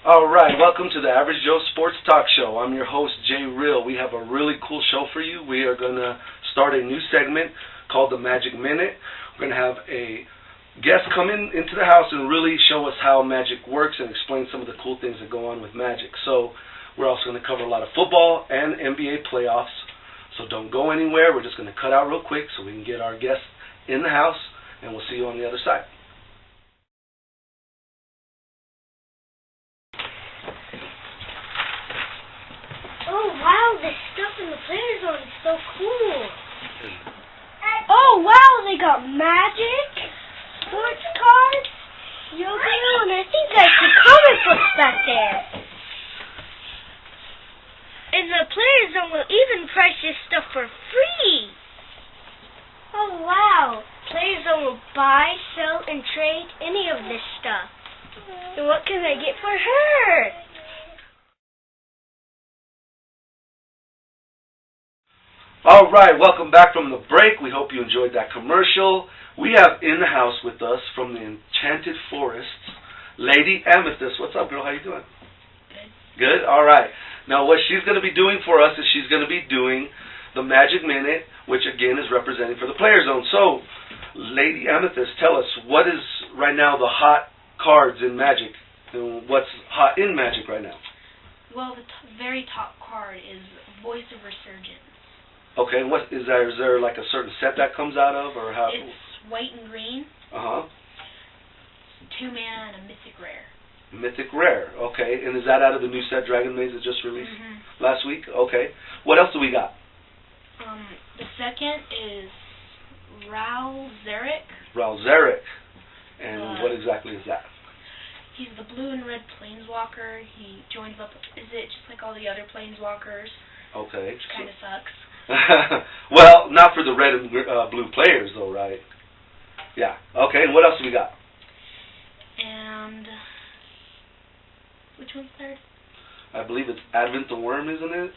Alright, welcome to the Average Joe Sports Talk Show. I'm your host, Jay Real. We have a really cool show for you. We are going to start a new segment called the Magic Minute. We're going to have a guest come into the house and really show us how magic works and explain some of the cool things that go on with magic. So we're also going to cover a lot of football and NBA playoffs. So don't go anywhere. We're just going to cut out real quick so we can get our guests in the house, and we'll see you on the other side. Oh wow, the stuff in the Player Zone is so cool. Oh wow, they got magic, sports cards, Yu-Gi-Oh, and I think I see comic books back there. And the Player Zone will even price this stuff for free. Oh wow, Player Zone will buy, sell, and trade any of this stuff. And what can I get for her? All right, welcome back from the break. We hope you enjoyed that commercial. We have in the house with us from the Enchanted Forests, Lady Amethyst. What's up, girl? How you doing? Good. Good? All right. Now, what she's going to be doing for us is she's going to be doing the Magic Minute, which, again, is representing for the Player Zone. So, Lady Amethyst, tell us, what is right now the hot cards in Magic? And what's hot in Magic right now? Well, the very top card is Voice of Resurgence. Okay, what is there? Is there like a certain set that comes out of, or how? It's white and green. 2-mana and a mythic rare. Mythic rare. Okay, and is that out of the new set Dragon Maze that just released last week? Okay. What else do we got? The second is Ral Zarek. Ral Zarek. And what exactly is that? He's the blue and red planeswalker. He joins up. Is it just like all the other planeswalkers? Okay. Which kind of sucks. Well, not for the red and blue players, though, right? Yeah. Okay, and what else do we got? And which one's third? I believe it's Advent the Worm, isn't it?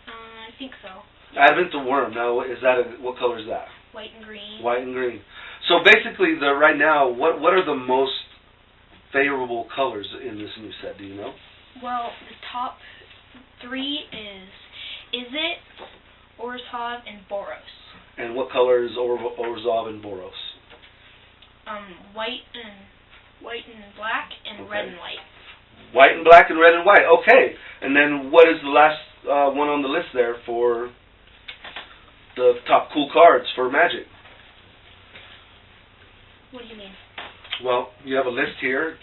I think so. Advent the Worm. Now, is that what color is that? White and green. White and green. So basically, right now, what are the most favorable colors in this new set? Do you know? Well, the top 3 is Izzet, Orzhov, and Boros. And what color is Orzhov and Boros? White and black, and red and white. White and black and red and white. Okay. And then what is the last one on the list there for the top cool cards for Magic? What do you mean? Well, you have a list here.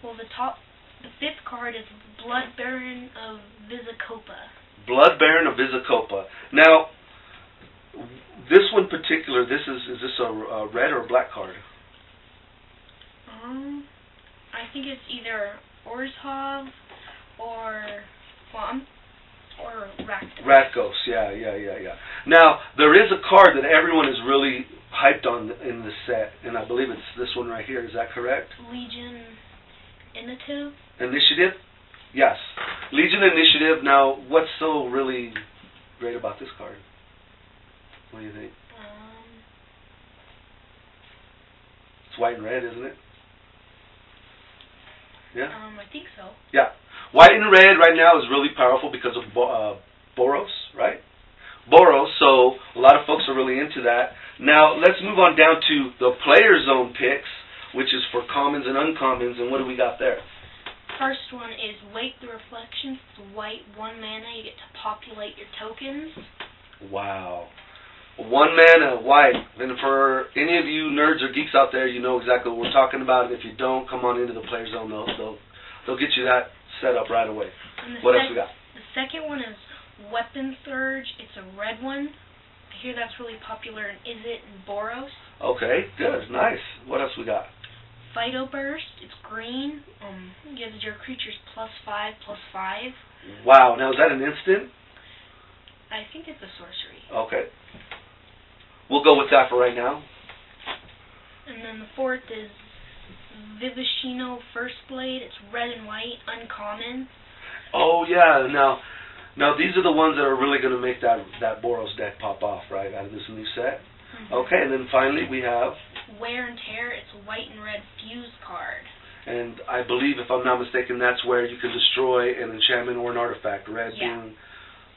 Well, the 5th card is Blood Baron of Vizkopa. Blood Baron of Vizkopa. Now, this one particular, is this a red or a black card? I think it's either Orzhov or Rakdos. Rakdos, yeah. Now, there is a card that everyone is really hyped on in this set, and I believe it's this one right here. Is that correct? Legion Initiative. Initiative? Yes. Legion Initiative. Now, what's so really great about this card? What do you think? It's white and red, isn't it? Yeah? I think so. Yeah. White and red right now is really powerful because of Boros, right? Boros, so a lot of folks are really into that. Now, let's move on down to the Player Zone picks, which is for commons and uncommons, and what do we got there? First one is Wake the Reflections. It's white, 1 mana. You get to populate your tokens. Wow. 1 mana, white. And for any of you nerds or geeks out there, you know exactly what we're talking about. And if you don't, come on into the Player Zone. They'll get you that set up right away. What else we got? The second one is Weapon Surge. It's a red one. I hear that's really popular in Izzet and Boros. Okay, good. Nice. What else we got? Phyto Burst. It's green. Gives your creatures +5/+5. Wow. Now, is that an instant? I think it's a sorcery. Okay. We'll go with that for right now. And then the fourth is Vivishino First Blade. It's red and white, uncommon. Oh, yeah. Now these are the ones that are really going to make that Boros deck pop off, right, out of this new set. Okay, and then finally we have... Wear and Tear, it's a white and red fuse card. And I believe, if I'm not mistaken, that's where you can destroy an enchantment or an artifact. Red being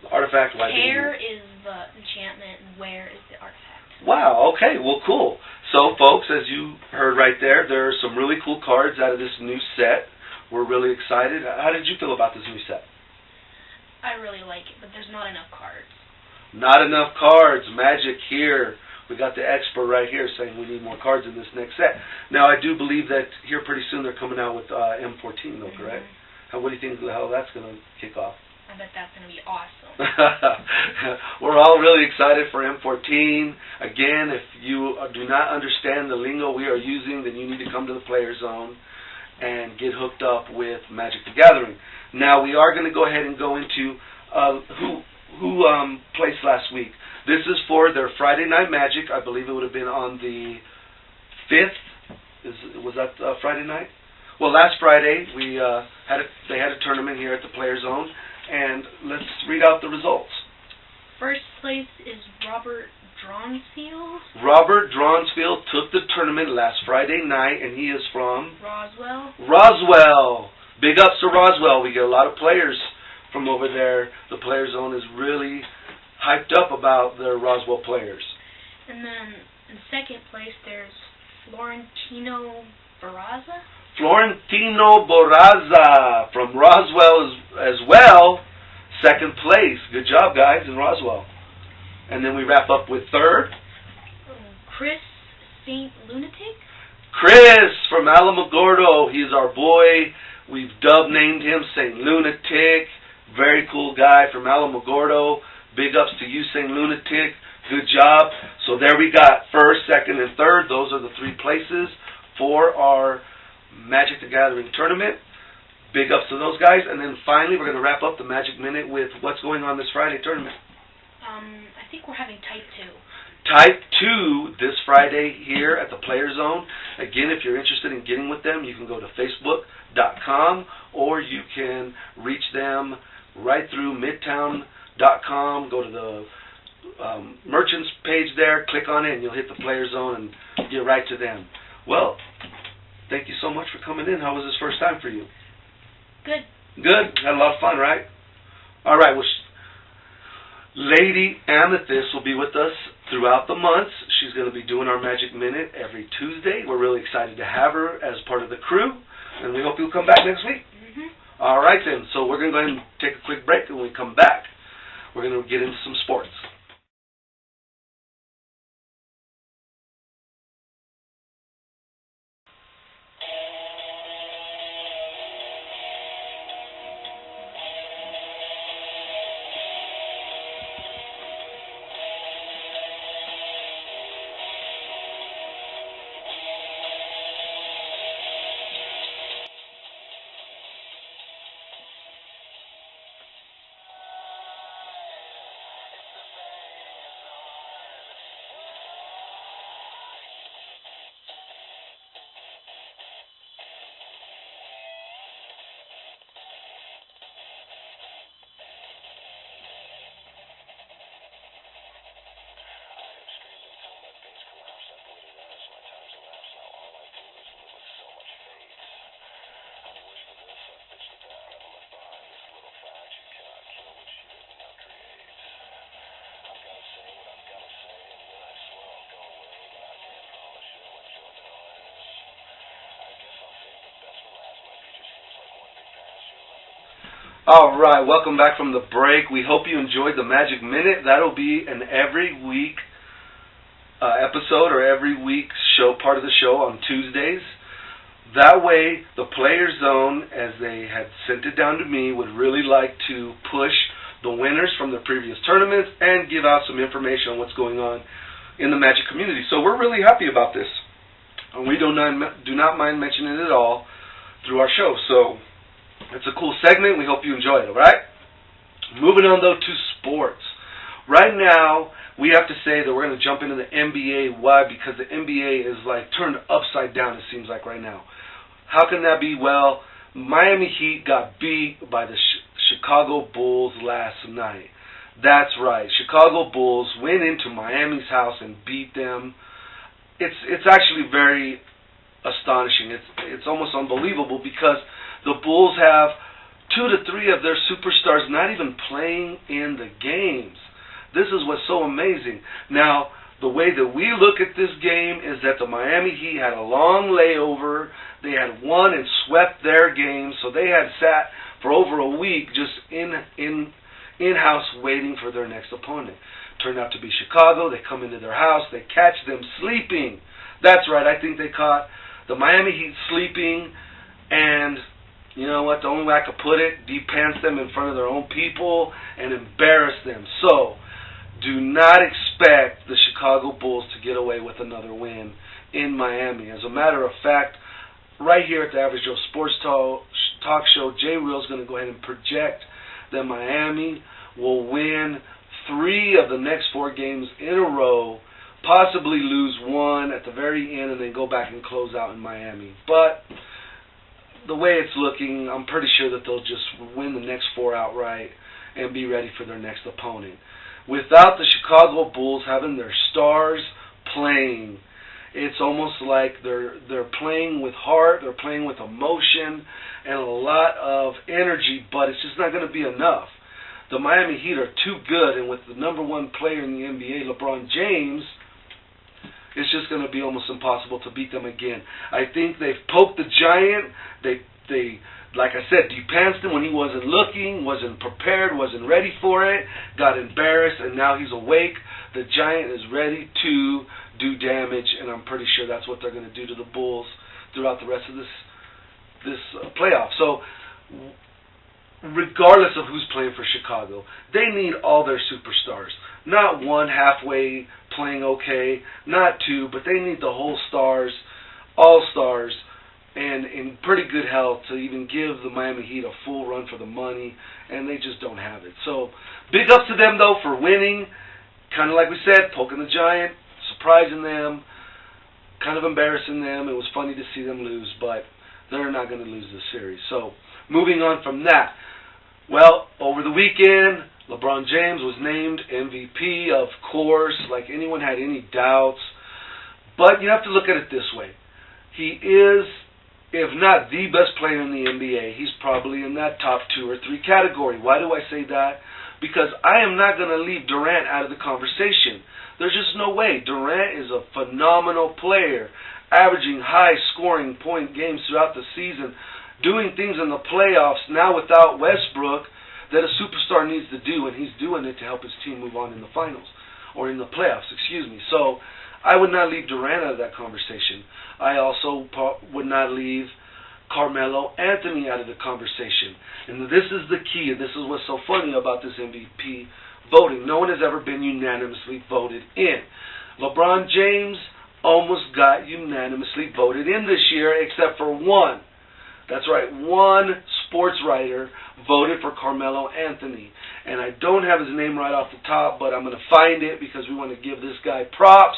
the artifact, white being... Tear is the enchantment, and Wear is the artifact. Wow, okay, well, cool. So, folks, as you heard right there, there are some really cool cards out of this new set. We're really excited. How did you feel about this new set? I really like it, but there's not enough cards. Not enough cards. Magic here. We got the expert right here saying we need more cards in this next set. Now, I do believe that here pretty soon they're coming out with M14, though, correct? What do you think how that's going to kick off? I bet that's going to be awesome. We're all really excited for M14. Again, if you do not understand the lingo we are using, then you need to come to the Player Zone and get hooked up with Magic the Gathering. Now, we are going to go ahead and go into who placed last week. This is for their Friday Night Magic. I believe it would have been on the 5th. Was that Friday night? Well, last Friday they had a tournament here at the Player Zone, and let's read out the results. First place is Robert Dronsfield. Robert Dronsfield took the tournament last Friday night, and he is from Roswell. Roswell. Big ups to Roswell. We get a lot of players from over there. The Player Zone is really hyped up about their Roswell players. And then in second place, there's Florentino Barraza. Florentino Barraza from Roswell as well. Second place. Good job, guys, in Roswell. And then we wrap up with third. Chris St. Lunatic. Chris from Alamogordo. He's our boy. We've named him St. Lunatic. Very cool guy from Alamogordo. Big ups to you, St. Lunatic. Good job. So there we got first, second, and third. Those are the three places for our Magic the Gathering tournament. Big ups to those guys. And then finally, we're going to wrap up the Magic Minute with what's going on this Friday tournament. I think we're having Type 2. Type 2 this Friday here at the Player Zone. Again, if you're interested in getting with them, you can go to facebook.com or you can reach them right through midtown.com. Go to the merchants page there, click on it, and you'll hit the Player Zone and get right to them. Well, thank you so much for coming in. How was this first time for you? Good. Good? Had a lot of fun, right? All right. Well, Lady Amethyst will be with us throughout the months. She's going to be doing our Magic Minute every Tuesday. We're really excited to have her as part of the crew, and we hope you'll come back next week. All right, then. So we're going to go ahead and take a quick break, and when we come back, we're going to get into some sports. All right, welcome back from the break. We hope you enjoyed the Magic Minute. That'll be an every week episode or every week show, part of the show on Tuesdays. That way, the Player Zone, as they had sent it down to me, would really like to push the winners from the previous tournaments and give out some information on what's going on in the Magic community. So we're really happy about this. And we do not mind mentioning it at all through our show. So it's a cool segment. We hope you enjoy it, all right? Moving on, though, to sports. Right now, we have to say that we're going to jump into the NBA. Why? Because the NBA is like turned upside down, it seems like, right now. How can that be? Well, Miami Heat got beat by the Chicago Bulls last night. That's right. Chicago Bulls went into Miami's house and beat them. It's actually very astonishing. It's almost unbelievable because the Bulls have 2 to 3 of their superstars not even playing in the games. This is what's so amazing. Now, the way that we look at this game is that the Miami Heat had a long layover. They had won and swept their game, so they had sat for over a week just in-house waiting for their next opponent. Turned out to be Chicago. They come into their house. They catch them sleeping. That's right. I think they caught the Miami Heat sleeping, and you know what? The only way I could put it, de-pants them in front of their own people and embarrass them. So, do not expect the Chicago Bulls to get away with another win in Miami. As a matter of fact, right here at the Average Joe Sports Talk Show, Jay Real is going to go ahead and project that Miami will win 3 of the next 4 games in a row, possibly lose 1 at the very end, and then go back and close out in Miami. But the way it's looking, I'm pretty sure that they'll just win the next 4 outright and be ready for their next opponent. Without the Chicago Bulls having their stars playing, it's almost like they're playing with heart, they're playing with emotion, and a lot of energy, but it's just not going to be enough. The Miami Heat are too good, and with the number 1 player in the NBA, LeBron James, it's just going to be almost impossible to beat them again. I think they've poked the giant. They like I said, de-pantsed him when he wasn't looking, wasn't prepared, wasn't ready for it, got embarrassed, and now he's awake. The giant is ready to do damage, and I'm pretty sure that's what they're going to do to the Bulls throughout the rest of this playoff. So, regardless of who's playing for Chicago, they need all their superstars. Not 1 halfway playing okay, not 2, but they need the whole stars, all stars, and in pretty good health to even give the Miami Heat a full run for the money, and they just don't have it. So, big ups to them, though, for winning. Kind of like we said, poking the giant, surprising them, kind of embarrassing them. It was funny to see them lose, but they're not going to lose this series. So, moving on from that. Well, over the weekend, LeBron James was named MVP, of course, like anyone had any doubts. But you have to look at it this way. He is, if not the best player in the NBA, he's probably in that top 2 or 3 category. Why do I say that? Because I am not going to leave Durant out of the conversation. There's just no way. Durant is a phenomenal player, averaging high-scoring point games throughout the season, doing things in the playoffs now without Westbrook that a superstar needs to do, and he's doing it to help his team move on in the finals, or in the playoffs, excuse me. So, I would not leave Durant out of that conversation. I also would not leave Carmelo Anthony out of the conversation. And this is the key, and this is what's so funny about this MVP voting. No one has ever been unanimously voted in. LeBron James almost got unanimously voted in this year, except for 1. That's right, 1 sports writer voted for Carmelo Anthony. And I don't have his name right off the top, but I'm going to find it because we want to give this guy props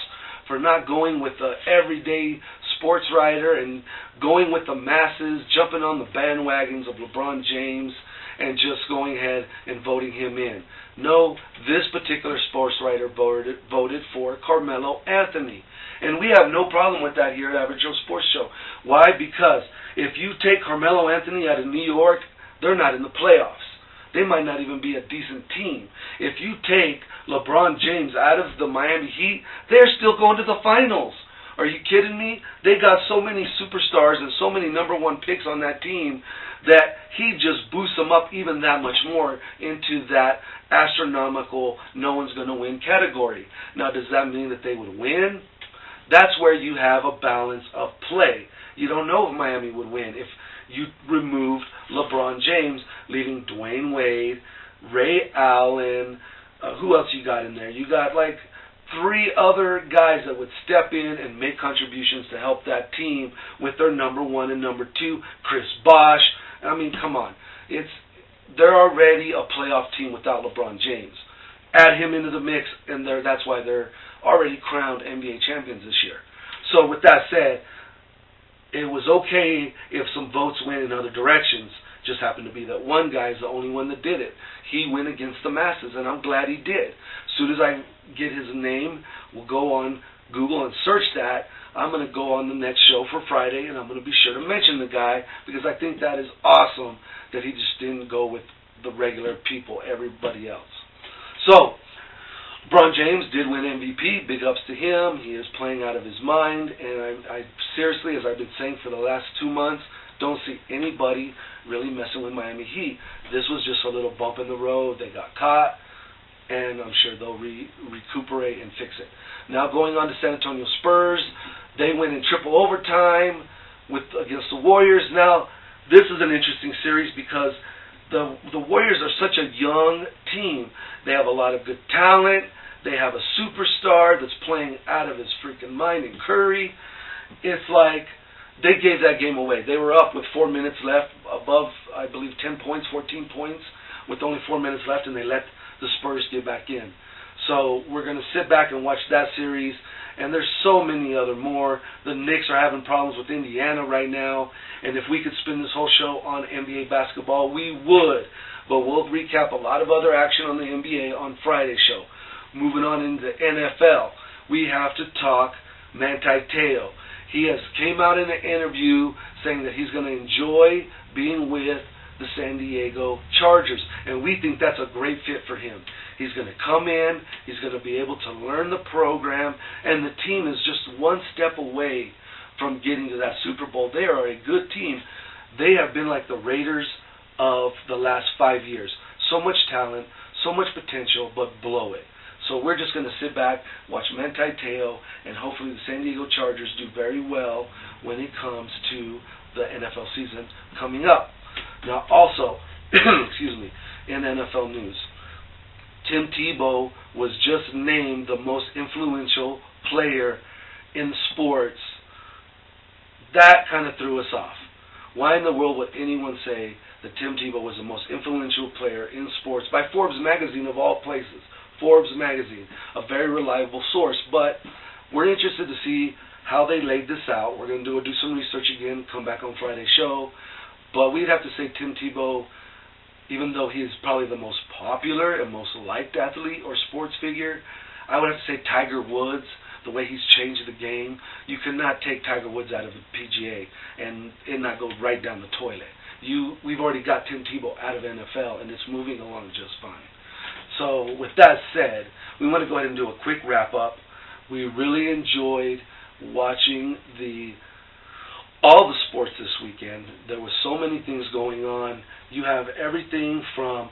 for not going with the everyday sports writer and going with the masses, jumping on the bandwagons of LeBron James and just going ahead and voting him in. No, this particular sports writer voted for Carmelo Anthony. And we have no problem with that here at Average Joe Sports Show. Why? Because if you take Carmelo Anthony out of New York, they're not in the playoffs. They might not even be a decent team. If you take LeBron James out of the Miami Heat, they're still going to the finals. Are you kidding me? They got so many superstars and so many number 1 picks on that team that he just boosts them up even that much more into that astronomical no one's going to win category. Now, does that mean that they would win? That's where you have a balance of play. You don't know if Miami would win if you removed LeBron James, leaving Dwayne Wade, Ray Allen, who else you got in there? You got like 3 other guys that would step in and make contributions to help that team with their number 1 and number 2, Chris Bosh. I mean, come on. They're already a playoff team without LeBron James. Add him into the mix, and that's why they're already crowned NBA champions this year. So with that said, it was okay if some votes went in other directions. Just happened to be that one guy is the only one that did it. He went against the masses, and I'm glad he did. As soon as I get his name, we'll go on Google and search that. I'm going to go on the next show for Friday, and I'm going to be sure to mention the guy, because I think that is awesome that he just didn't go with the regular people, everybody else. So, LeBron James did win MVP. Big ups to him. He is playing out of his mind, and I seriously, as I've been saying for the last 2 months, don't see anybody really messing with Miami Heat. This was just a little bump in the road. They got caught, and I'm sure they'll recuperate and fix it. Now going on to San Antonio Spurs, they went in triple overtime against the Warriors. Now this is an interesting series because the Warriors are such a young team. They have a lot of good talent. They have a superstar that's playing out of his freaking mind in Curry. It's like they gave that game away. They were up with 4 minutes left, above, I believe, 10 points, 14 points, with only 4 minutes left, and they let the Spurs get back in. So we're going to sit back and watch that series, and there's so many other more. The Knicks are having problems with Indiana right now, and if we could spend this whole show on NBA basketball, we would. But we'll recap a lot of other action on the NBA on Friday's show. Moving on into the NFL, we have to talk Manti Te'o. He came out in an interview saying that he's going to enjoy being with the San Diego Chargers, and we think that's a great fit for him. He's going to come in, he's going to be able to learn the program, and the team is just one step away from getting to that Super Bowl. They are a good team. They have been like the Raiders of the last 5 years. So much talent, so much potential, but blow it. So we're just going to sit back, watch Manti Te'o, and hopefully the San Diego Chargers do very well when it comes to the NFL season coming up. Now also, excuse me, in NFL news, Tim Tebow was just named the most influential player in sports. That kind of threw us off. Why in the world would anyone say that Tim Tebow was the most influential player in sports by Forbes magazine of all places? Forbes magazine, a very reliable source, but we're interested to see how they laid this out. We're going to do some research again, come back on Friday's show, but we'd have to say Tim Tebow, even though he is probably the most popular and most liked athlete or sports figure, I would have to say Tiger Woods, the way he's changed the game. You cannot take Tiger Woods out of the PGA and it not go right down the toilet. We've already got Tim Tebow out of NFL, and it's moving along just fine. So with that said, we want to go ahead and do a quick wrap-up. We really enjoyed watching all the sports this weekend. There were so many things going on. You have everything from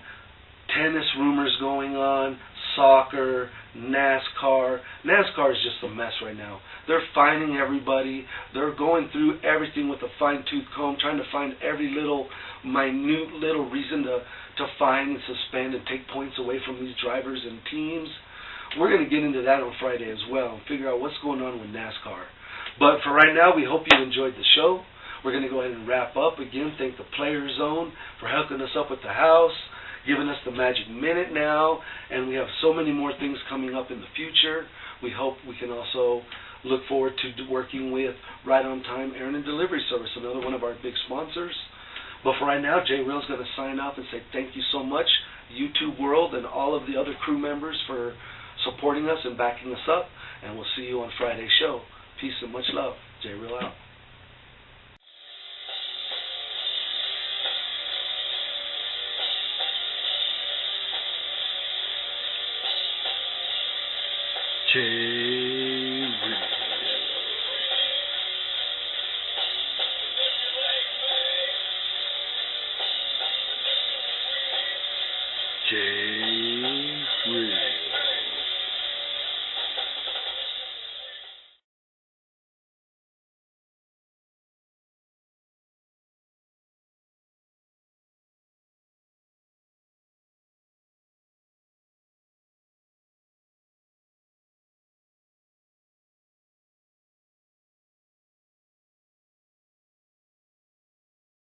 tennis rumors going on, soccer, NASCAR. NASCAR is just a mess right now. They're fining everybody. They're going through everything with a fine-tooth comb, trying to find every little minute little reason to fine and suspend and take points away from these drivers and teams. We're going to get into that on Friday as well and figure out what's going on with NASCAR. But for right now, we hope you enjoyed the show. We're going to go ahead and wrap up. Again, thank the Player Zone for hooking us up with the house, giving us the Magic Minute now, and we have so many more things coming up in the future. We hope we can also look forward to working with Right On Time Errand and Delivery Service, another one of our big sponsors. But for right now, Jay Real's going to sign off and say thank you so much, YouTube world, and all of the other crew members for supporting us and backing us up. And we'll see you on Friday's show. Peace and much love. Jay Real out. Jay Real. Jay Real.